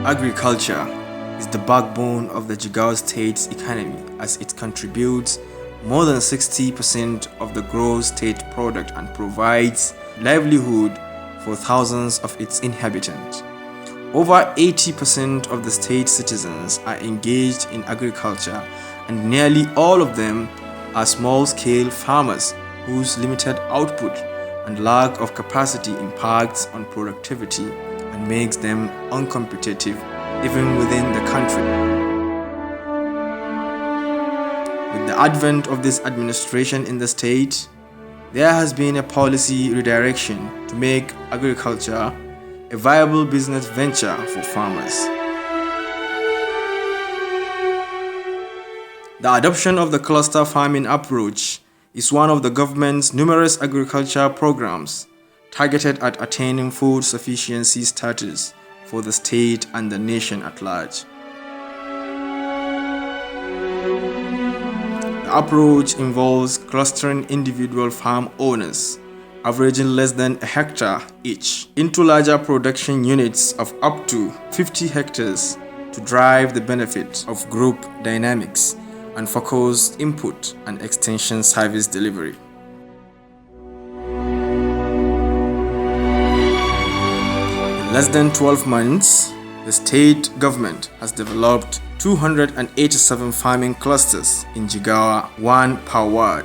Agriculture is the backbone of the Jigawa state's economy as it contributes more than 60% of the gross state product and provides livelihood for thousands of its inhabitants. Over 80% of the state's citizens are engaged in agriculture, and nearly all of them are small-scale farmers whose limited output and lack of capacity impacts on productivity and makes them uncompetitive even within the country. With the advent of this administration in the state, there has been a policy redirection to make agriculture a viable business venture for farmers. The adoption of the cluster farming approach is one of the government's numerous agriculture programs targeted at attaining food sufficiency status for the state and the nation at large. The approach involves clustering individual farm owners, averaging less than a hectare each, into larger production units of up to 50 hectares to drive the benefit of group dynamics and focused input and extension service delivery. In less than 12 months, the state government has developed 287 farming clusters in Jigawa, one per ward,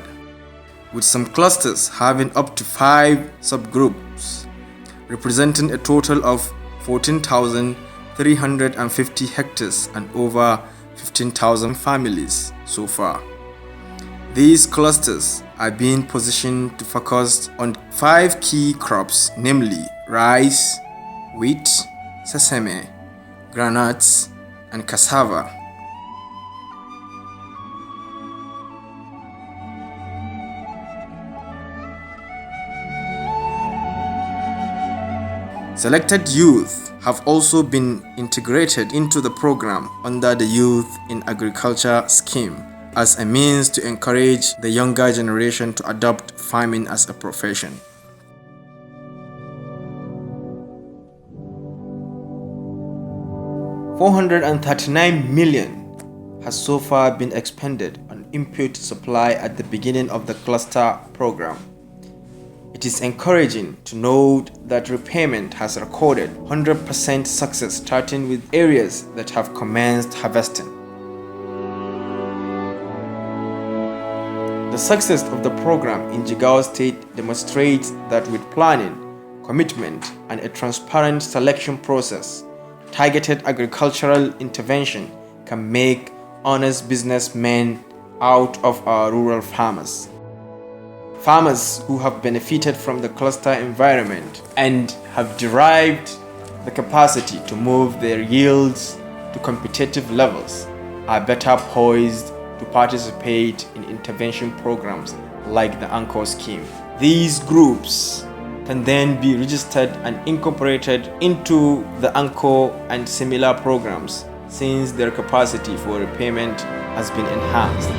with some clusters having up to 5 subgroups, representing a total of 14,350 hectares and over 15,000 families so far. These clusters are being positioned to focus on 5 key crops, namely rice, wheat, sesame, groundnuts, and cassava. Selected youth have also been integrated into the program under the Youth in Agriculture scheme as a means to encourage the younger generation to adopt farming as a profession. $439 million has so far been expended on input supply at the beginning of the cluster program. It is encouraging to note that repayment has recorded 100% success, starting with areas that have commenced harvesting. The success of the program in Jigawa State demonstrates that with planning, commitment, and a transparent selection process, targeted agricultural intervention can make honest businessmen out of our rural farmers. Farmers who have benefited from the cluster environment and have derived the capacity to move their yields to competitive levels are better poised to participate in intervention programs like the Anchor scheme. These groups can then be registered and incorporated into the Anchor and similar programs since their capacity for repayment has been enhanced.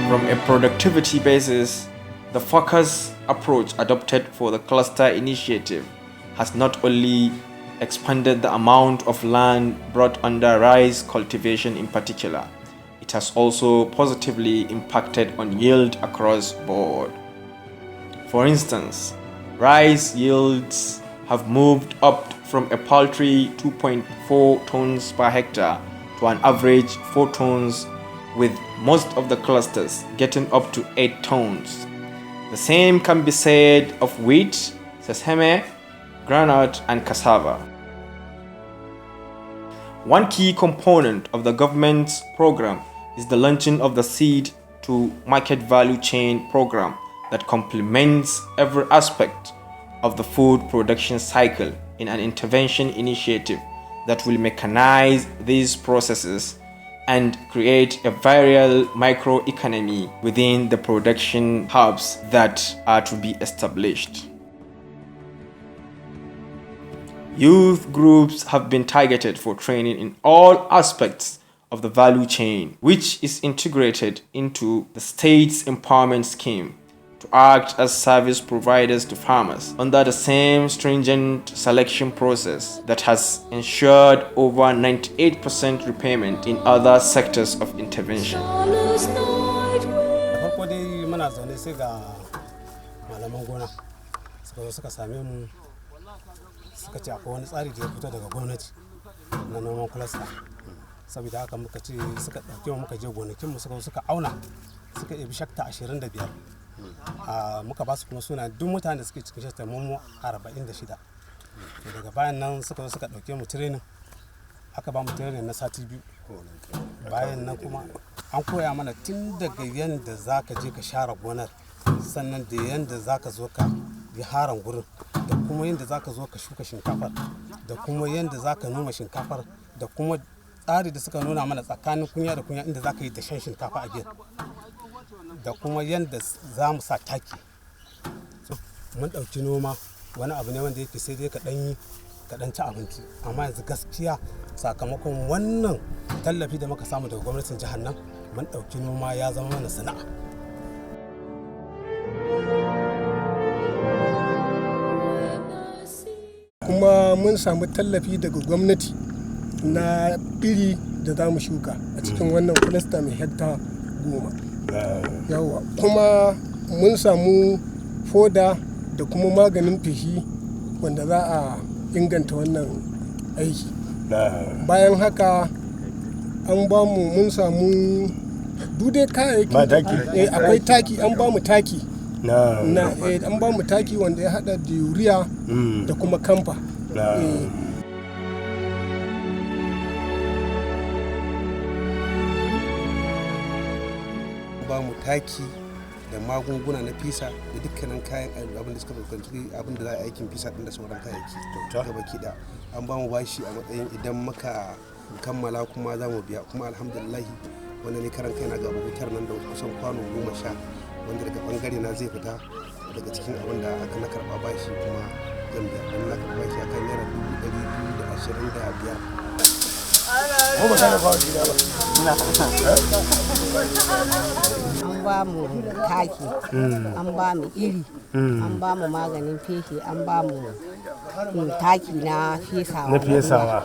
From a productivity basis, the focus approach adopted for the cluster initiative has not only expanded the amount of land brought under rice cultivation in particular, it has also positively impacted on yield across board. For instance, rice yields have moved up from a paltry 2.4 tons per hectare to an average 4 tons, with most of the clusters getting up to 8 tons. The same can be said of wheat, sesame, groundnut, and cassava. One key component of the government's program is the launching of the seed to market value chain program that complements every aspect of the food production cycle in an intervention initiative that will mechanize these processes and create a viral microeconomy within the production hubs that are to be established. Youth groups have been targeted for training in all aspects of the value chain, which is integrated into the state's empowerment scheme to act as service providers to farmers under the same stringent selection process that has ensured over 98% repayment in other sectors of intervention. Suka ce akwai wani tsari da ya fito daga gwamnati na noman cluster, saboda haka muka ce suka ɗauke mu muka je gonakin mu suka auna suka ɗebi shakta 25 muka ba su kuma suna duk mutanen da suke cikin shakta mu 46. Daga bayan nan suka ɗauke mu training, aka ba mu training na sati 2. Bayan nan kuma an koya mana tun daga yanda zaka je ka share gonar, sannan da yanda zaka zo ka yi haran gurin, da kuma yanda zaka zo ka shuka shinkafar, da kuma yanda zaka noma shinkafar, da kuma tsari da suka nuna mana tsakanin kunya da kunya inda zaka yi dashen shinkafa a gefe, da kuma yanda za mu sa taki. Mun ɗauki noma wani abu ne wanda yake sai dai ka ɗan ci abinci, amma yanzu gaskiya sakamakon wannan tallafi da muka samu daga gwamnatin jihar nan, mun ɗauki noma ya zama mana sana'a. Kuma mun samu tallafi daga gwamnati na iri da za mu shuka a cikin wannan cluster mai hekta 10. Yawa, kuma mun samu foda da kuma maganin feshi wanda za a inganta wannan aiki. Bayan haka an ba mu, mun samu dudai kayayyaki, akwai taki, an ba mu taki an ba mu taki wanda ya hada da yuriya da kuma kamfa. Ba mu taki da magunguna na fisa da dukkanin kayan abin da suka bukanci abin da za a aikin fisa din da sauran kayayyaki gaba da an ba mu bashi a matsayin idan muka kammala kuma za mu biya, kuma alhamdulillah wanda ne karan kai na ga bukutar nan da kusan kwano 10 wanda daga bangare na zai fita daga cikin abin da aka na karba bashi kuma zan biya, don na karba bashi akan naira 225. An ba mu taki, an ba mu iri, an ba mu maganin feshi, an ba mu taki na fesawa.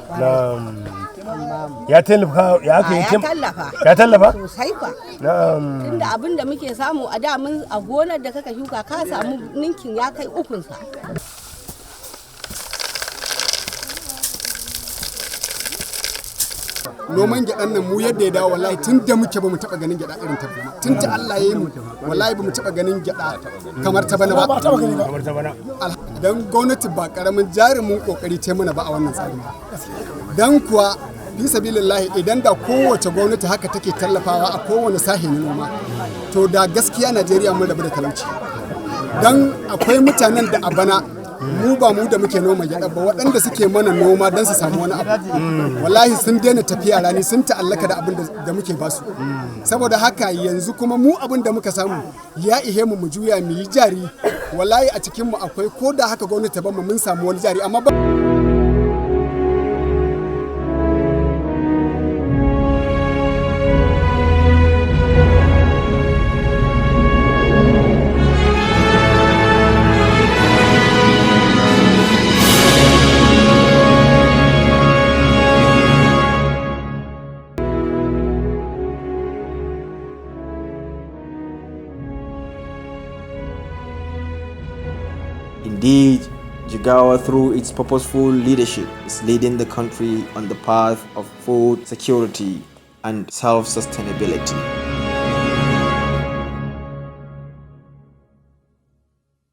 Ya tallafa, ya tallafa sosai fa. Tunda abin da muke samu a da mun a gonar da kaka shuka ka samu ninkin ya kai 3sa. Noman gyaɗan nan mu yadda ya dawo wallahi tun da muke ba mu taɓa ganin gyaɗa irin ta ba. Tun da Allah ya yi mu wallahi ba mu taɓa ganin gyaɗa kamar ta bana ba. Dan gwamnati ba karamin jarumin kokari ce mana ba a wannan tsari. Dan kuwa fi sabilillahi idan da kowace gwamnati haka take tallafawa a kowane sahin noma, to da gaskiya Najeriya mun rabu da talauci. Dan akwai mutanen da a bana mu ba mu da muke noma gyaɗa ba, waɗanda suke mana noma don su samu wani abu wallahi sun daina tafiya rani, sun ta'allaka da abin da muke basu. Saboda haka yanzu kuma mu abin da muka samu ya ihe mu juya mu yi jari, wallahi a cikin mu akwai ko da haka gwamnati ta bamu mun samu wani jari, amma ba Indeed, Jigawa, through its purposeful leadership, is leading the country on the path of food security and self-sustainability.